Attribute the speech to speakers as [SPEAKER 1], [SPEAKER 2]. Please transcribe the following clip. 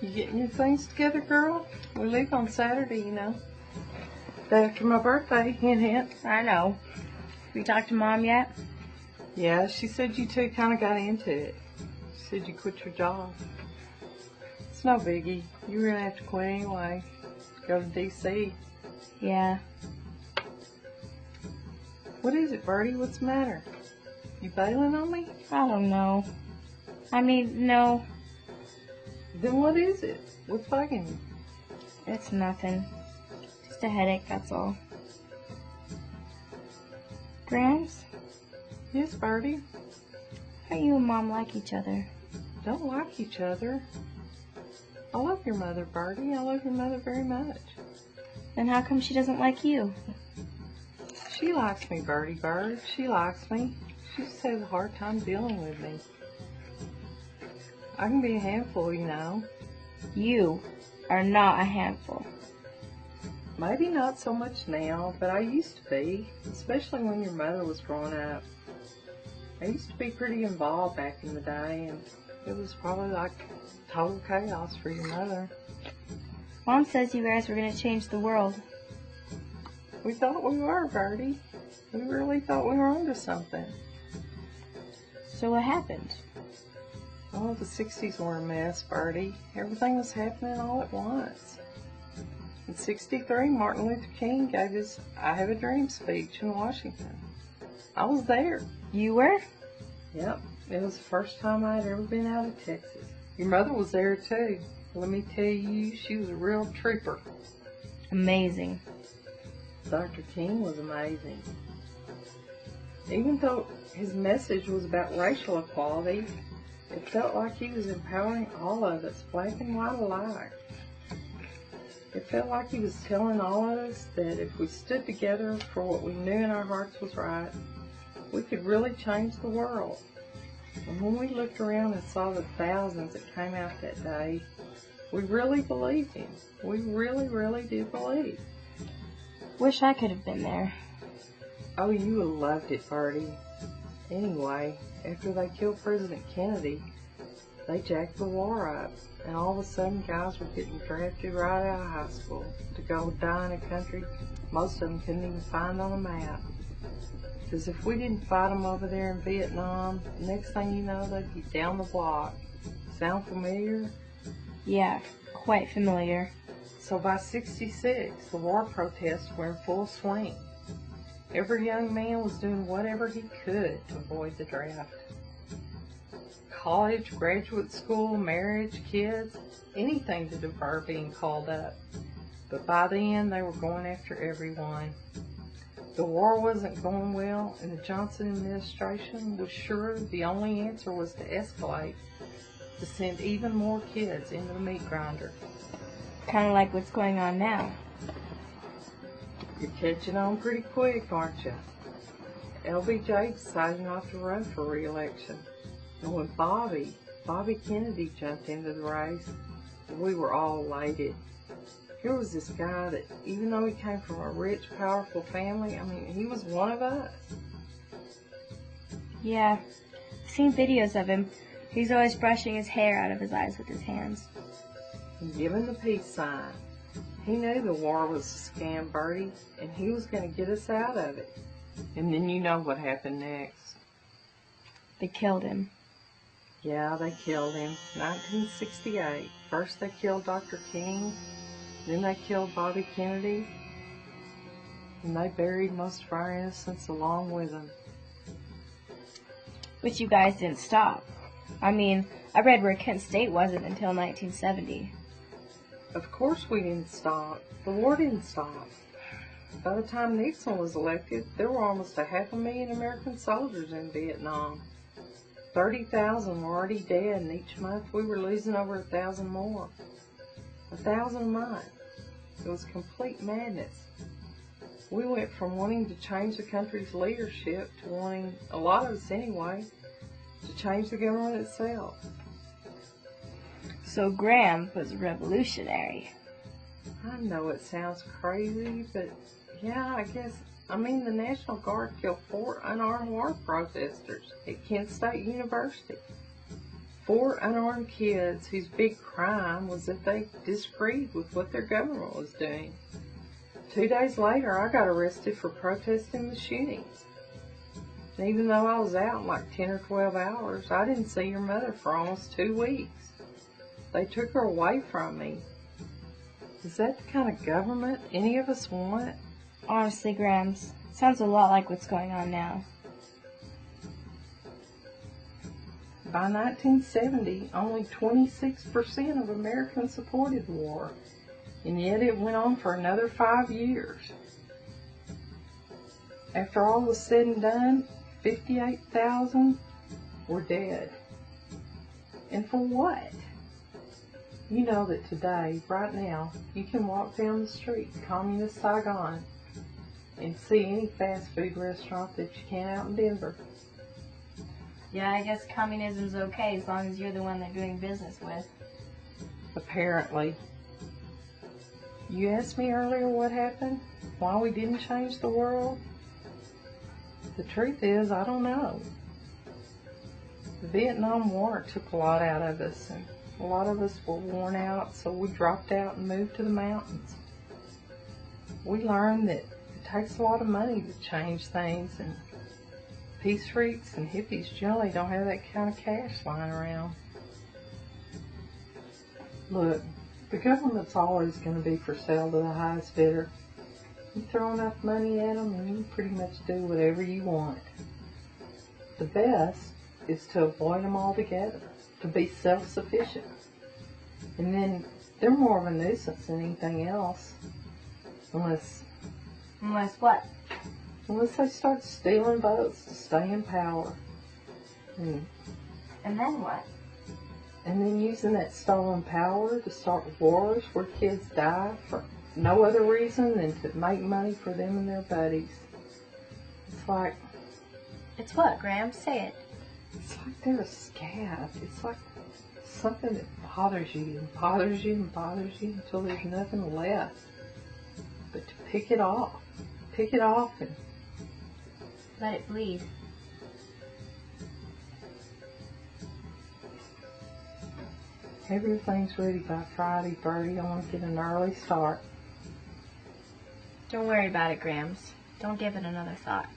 [SPEAKER 1] You getting your things together, girl? We leave on Saturday, you know. Day after my birthday, hint, hint.
[SPEAKER 2] I know. Have you talked to Mom yet?
[SPEAKER 1] Yeah, she said you two kind of got into it. She said you quit your job. It's no biggie. You were going to have to quit anyway. Go to D.C.
[SPEAKER 2] Yeah.
[SPEAKER 1] What is it, Birdie? What's the matter? You bailing on me?
[SPEAKER 2] I don't know. I mean, no.
[SPEAKER 1] Then what is it? What's bugging you?
[SPEAKER 2] It's nothing. Just a headache, that's all. Grams?
[SPEAKER 1] Yes, Birdie.
[SPEAKER 2] How you and Mom like each other?
[SPEAKER 1] Don't like each other. I love your mother, Birdie. I love your mother very much.
[SPEAKER 2] Then how come she doesn't like you?
[SPEAKER 1] She likes me, Birdie Bird. She likes me. She just has a hard time dealing with me. I can be a handful, you know.
[SPEAKER 2] You are not a handful.
[SPEAKER 1] Maybe not so much now, but I used to be, especially when your mother was growing up. I used to be pretty involved back in the day, and it was probably like total chaos for your mother.
[SPEAKER 2] Mom says you guys were going to change the world.
[SPEAKER 1] We thought we were, Birdie. We really thought we were onto something.
[SPEAKER 2] So what happened?
[SPEAKER 1] Oh, the 60s were a mess, Birdie. Everything was happening all at once. In 63, Martin Luther King gave his I Have a Dream speech in Washington. I was there.
[SPEAKER 2] You were?
[SPEAKER 1] Yep. It was the first time I'd ever been out of Texas. Your mother was there, too. Let me tell you, she was a real trooper.
[SPEAKER 2] Amazing.
[SPEAKER 1] Dr. King was amazing. Even though his message was about racial equality, it felt like he was empowering all of us, black and white alike. It felt like he was telling all of us that if we stood together for what we knew in our hearts was right, we could really change the world. And when we looked around and saw the thousands that came out that day, we really believed him. We really, really did believe.
[SPEAKER 2] Wish I could have been there.
[SPEAKER 1] Oh, you would have loved it, Birdie. Anyway, after they killed President Kennedy, they jacked the war up, and all of a sudden guys were getting drafted right out of high school to go die in a country most of them couldn't even find on a map. Because if we didn't fight them over there in Vietnam, next thing you know, they'd be down the block. Sound familiar?
[SPEAKER 2] Yeah, quite familiar.
[SPEAKER 1] So by 66, the war protests were in full swing. Every young man was doing whatever he could to avoid the draft. College, graduate school, marriage, kids, anything to defer being called up. But by then, they were going after everyone. The war wasn't going well, and the Johnson administration was sure the only answer was to escalate, to send even more kids into the meat grinder.
[SPEAKER 2] Kind of like what's going on now.
[SPEAKER 1] You're catching on pretty quick, aren't you? LBJ decided not to run for re-election. And when Bobby Kennedy jumped into the race, we were all elated. Here was this guy that, even though he came from a rich, powerful family, I mean, he was one of us.
[SPEAKER 2] Yeah, I've seen videos of him. He's always brushing his hair out of his eyes with his hands.
[SPEAKER 1] And giving the peace sign. He knew the war was a scam, Birdie, and he was going to get us out of it. And then you know what happened next.
[SPEAKER 2] They killed him.
[SPEAKER 1] Yeah, they killed him. 1968. First they killed Dr. King, then they killed Bobby Kennedy, and they buried most of our innocents along with them.
[SPEAKER 2] But you guys didn't stop. I mean, I read where Kent State wasn't until 1970.
[SPEAKER 1] Of course we didn't stop. The war didn't stop. By the time Nixon was elected, there were almost 500,000 American soldiers in Vietnam. 30,000 were already dead, and each month we were losing over 1,000 more. 1,000 a month. It was complete madness. We went from wanting to change the country's leadership to wanting, a lot of us anyway, to change the government itself.
[SPEAKER 2] So Graham was revolutionary.
[SPEAKER 1] I know it sounds crazy, but yeah, I guess, the National Guard killed 4 unarmed war protesters at Kent State University. 4 unarmed kids whose big crime was that they disagreed with what their government was doing. 2 days later, I got arrested for protesting the shootings. And even though I was out in like 10 or 12 hours, I didn't see your mother for almost 2 weeks. They took her away from me. Is that the kind of government any of us want?
[SPEAKER 2] Honestly, Grams, sounds a lot like what's going on now.
[SPEAKER 1] By 1970, only 26% of Americans supported war, and yet it went on for another 5 years. After all was said and done, 58,000 were dead. And for what? You know that today, right now, you can walk down the street in communist Saigon and see any fast food restaurant that you can out in Denver.
[SPEAKER 2] Yeah, I guess communism's okay as long as you're the one they're doing business with.
[SPEAKER 1] Apparently. You asked me earlier what happened? Why we didn't change the world? The truth is, I don't know. The Vietnam War took a lot out of us, and a lot of us were worn out, so we dropped out and moved to the mountains. We learned that it takes a lot of money to change things, and peace freaks and hippies generally don't have that kind of cash lying around. Look, the government's always going to be for sale to the highest bidder. You throw enough money at them and you can pretty much do whatever you want. The best is to avoid them altogether, to be self-sufficient. And then they're more of a nuisance than anything else. Unless
[SPEAKER 2] what?
[SPEAKER 1] Unless they start stealing votes to stay in power.
[SPEAKER 2] And then what?
[SPEAKER 1] And then using that stolen power to start wars where kids die for no other reason than to make money for them and their buddies. It's like...
[SPEAKER 2] It's what, Graham? Say it.
[SPEAKER 1] It's like they're a scab. It's like something that bothers you and bothers you and bothers you until there's nothing left but to pick it off. Pick it off and
[SPEAKER 2] let it bleed.
[SPEAKER 1] Everything's ready by Friday, Birdie. I want to get an early start.
[SPEAKER 2] Don't worry about it, Grams. Don't give it another thought.